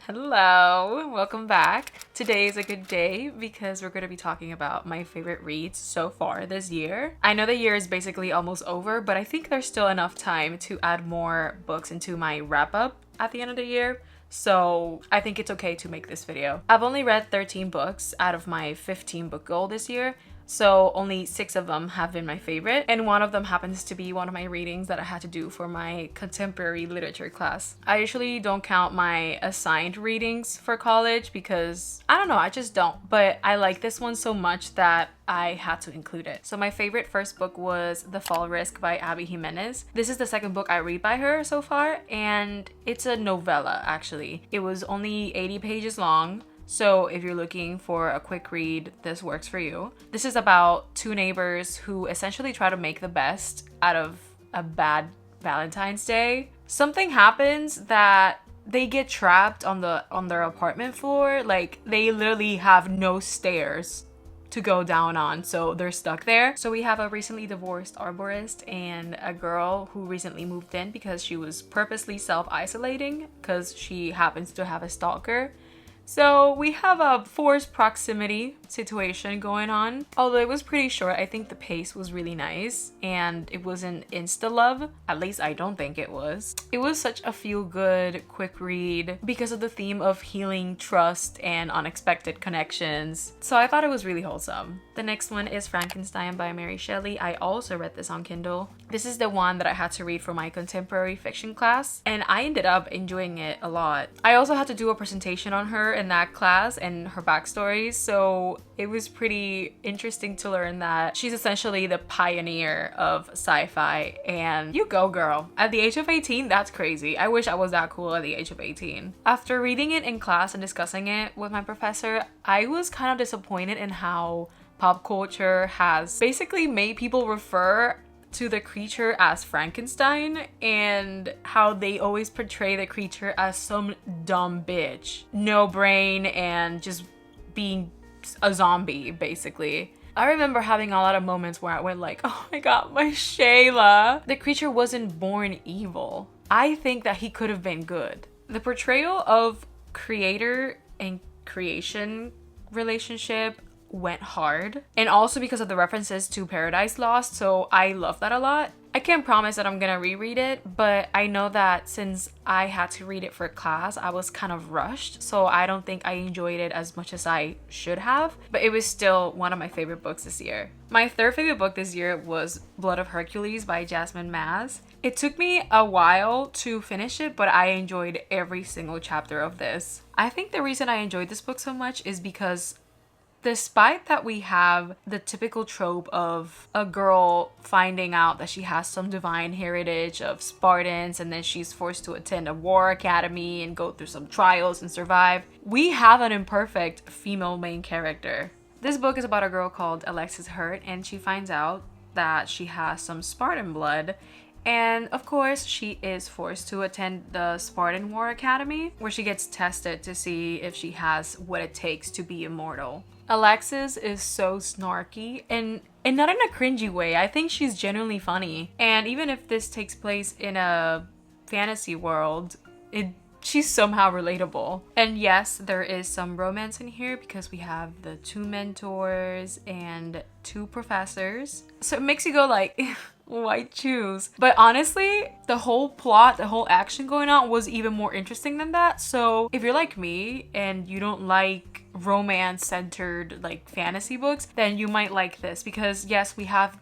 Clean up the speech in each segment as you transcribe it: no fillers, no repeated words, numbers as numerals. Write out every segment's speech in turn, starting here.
Hello, welcome back. Today is a good day because we're going to be talking about my favorite reads so far this year. I know the year is basically almost over, but I think there's still enough time to add more books into my wrap up at the end of the year. So I think it's okay to make this video. I've only read 13 books out of my 15 book goal this year. So only 6 of them have been my favorite, and one of them happens to be one of my readings that I had to do for my contemporary literature class. I usually don't count my assigned readings for college because I don't know, I just don't. But I like this one so much that I had to include it. So my favorite first book was The Fall Risk by Abby Jimenez. This is the second book I read by her so far, and it's a novella actually. It was only 80 pages long. So if you're looking for a quick read, this works for you. This is about 2 neighbors who essentially try to make the best out of a bad Valentine's Day. Something happens that they get trapped on their apartment floor. Like, they literally have no stairs to go down on, so they're stuck there. So we have a recently divorced arborist and a girl who recently moved in because she was purposely self-isolating because she happens to have a stalker. So we have a forced proximity situation going on. Although it was pretty short, I think the pace was really nice and it wasn't insta-love. At least I don't think it was. It was such a feel-good, quick read because of the theme of healing, trust, and unexpected connections. So I thought it was really wholesome. The next one is Frankenstein by Mary Shelley. I also read this on Kindle. This is the one that I had to read for my contemporary fiction class, and I ended up enjoying it a lot. I also had to do a presentation on her in that class and her backstory, so it was pretty interesting to learn that she's essentially the pioneer of sci-fi, and you go girl. At the age of 18, that's crazy. I wish I was that cool at the age of 18. After reading it in class and discussing it with my professor, I was kind of disappointed in how pop culture has basically made people refer to the creature as Frankenstein, and how they always portray the creature as some dumb bitch, no brain, and just being a zombie basically. I remember having a lot of moments where I went like, oh my god, my Shayla. The creature wasn't born evil. I think that he could have been good. The portrayal of creator and creation relationship went hard, and also because of the references to Paradise Lost, so I love that a lot. I can't promise that I'm gonna reread it, but I know that since I had to read it for class, I was kind of rushed, so I don't think I enjoyed it as much as I should have, but it was still one of my favorite books this year. My third favorite book this year was Blood of Hercules by Jasmine Maz. It took me a while to finish it, but I enjoyed every single chapter of this. I think the reason I enjoyed this book so much is because despite that we have the typical trope of a girl finding out that she has some divine heritage of Spartans and then she's forced to attend a war academy and go through some trials and survive, we have an imperfect female main character. This book is about a girl called Alexis Hurt, and she finds out that she has some Spartan blood. And of course, she is forced to attend the Spartan War Academy, where she gets tested to see if she has what it takes to be immortal. Alexis is so snarky and not in a cringy way. I think she's genuinely funny. And even if this takes place in a fantasy world, she's somehow relatable. And yes, there is some romance in here because we have the 2 mentors and 2 professors. So it makes you go like, why choose? But honestly, the whole plot, the whole action going on was even more interesting than that. So if you're like me and you don't like romance centered like fantasy books, then you might like this, because yes, we have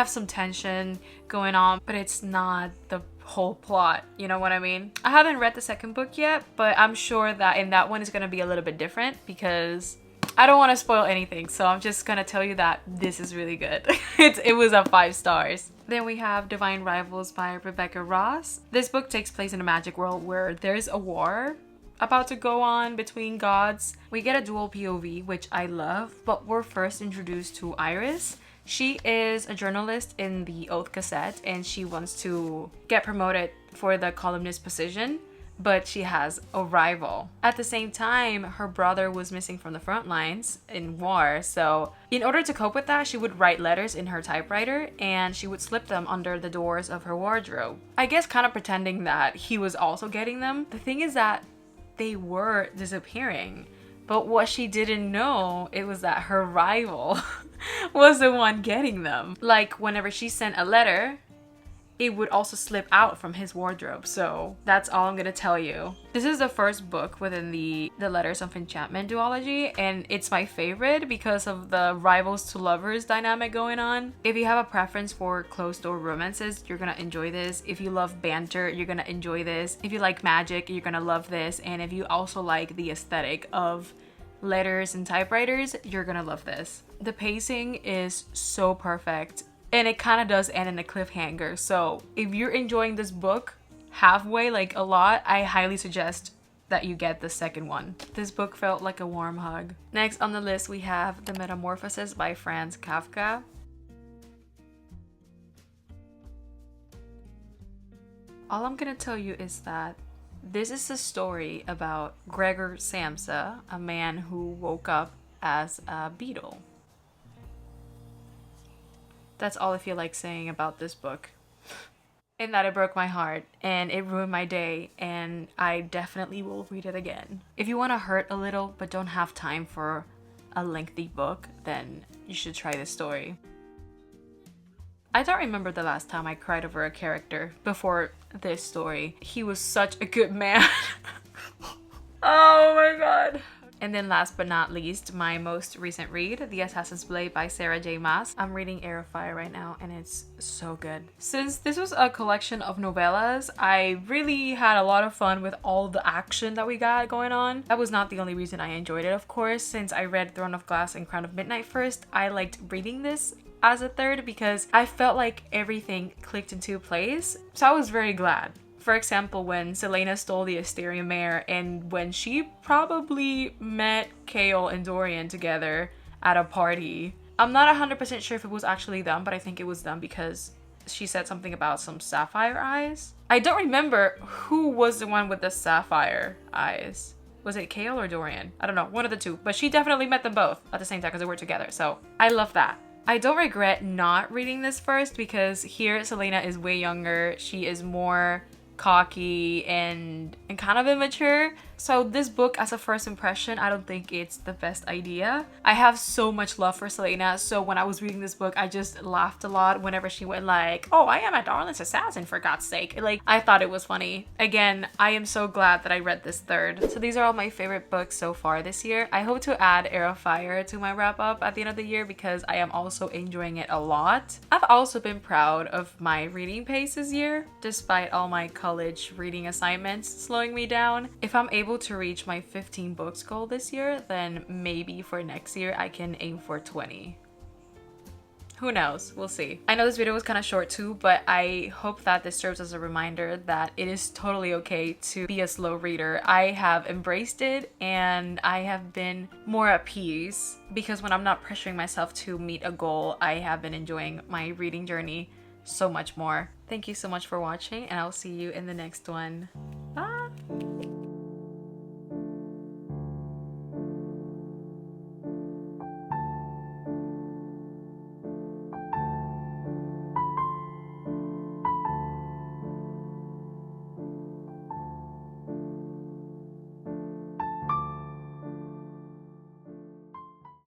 some tension going on, but it's not the whole plot, you know what I mean? I haven't read the second book yet, but I'm sure that in that one is going to be a little bit different because I don't want to spoil anything, so I'm just gonna tell you that this is really good. It was a 5 stars. Then we have Divine Rivals by Rebecca Ross. This book takes place in a magic world where there's a war about to go on between gods. We get a dual POV, which I love, but we're first introduced to Iris. She is a journalist in the Oath Gazette, and she wants to get promoted for the columnist position, but she has a rival. At the same time, her brother was missing from the front lines in war, so in order to cope with that, she would write letters in her typewriter and she would slip them under the doors of her wardrobe. I guess kind of pretending that he was also getting them. The thing is that they were disappearing. But what she didn't know, it was that her rival was the one getting them. Like, whenever she sent a letter, it would also slip out from his wardrobe. So that's all I'm gonna tell you. This is the first book within the Letters of Enchantment duology, and it's my favorite because of the rivals to lovers dynamic going on. If you have a preference for closed door romances, you're gonna enjoy this. If you love banter, you're gonna enjoy this. If you like magic, you're gonna love this. And if you also like the aesthetic of letters and typewriters, you're gonna love this. The pacing is so perfect. And it kind of does end in a cliffhanger. So if you're enjoying this book halfway, like a lot, I highly suggest that you get the second one. This book felt like a warm hug. Next on the list, we have The Metamorphosis by Franz Kafka. All I'm gonna tell you is that this is a story about Gregor Samsa, a man who woke up as a beetle. That's all I feel like saying about this book. And that it broke my heart and it ruined my day, and I definitely will read it again. If you want to hurt a little but don't have time for a lengthy book, then you should try this story. I don't remember the last time I cried over a character before this story. He was such a good man. Oh my god. And then last but not least, my most recent read, The Assassin's Blade by Sarah J. Maas. I'm reading Air of Fire right now, and it's so good. Since this was a collection of novellas, I really had a lot of fun with all the action that we got going on. That was not the only reason I enjoyed it, of course. Since I read Throne of Glass and Crown of Midnight first, I liked reading this as a third because I felt like everything clicked into place. So I was very glad. For example, when Selena stole the Asteria mare, and when she probably met Kale and Dorian together at a party. I'm not 100% sure if it was actually them, but I think it was them because she said something about some sapphire eyes. I don't remember who was the one with the sapphire eyes. Was it Kale or Dorian? I don't know, one of the two. But she definitely met them both at the same time because they were together. So I love that. I don't regret not reading this first because here Selena is way younger. She is more cocky and kind of immature. So this book as a first impression, I don't think it's the best idea. I have so much love for Selena, so when I was reading this book, I just laughed a lot whenever she went like, oh, I am a Darlin's assassin, for God's sake. Like, I thought it was funny. Again, I am so glad that I read this third. So these are all my favorite books so far this year. I hope to add Air of Fire to my wrap up at the end of the year because I am also enjoying it a lot. I've also been proud of my reading pace this year, despite all my college reading assignments slowing me down. If I'm able to reach my 15 books goal this year, then maybe for next year I can aim for 20. Who knows? We'll see. I know this video was kind of short too, but I hope that this serves as a reminder that it is totally okay to be a slow reader. I have embraced it and I have been more at peace because when I'm not pressuring myself to meet a goal, I have been enjoying my reading journey so much more. Thank you so much for watching, and I'll see you in the next one. Bye!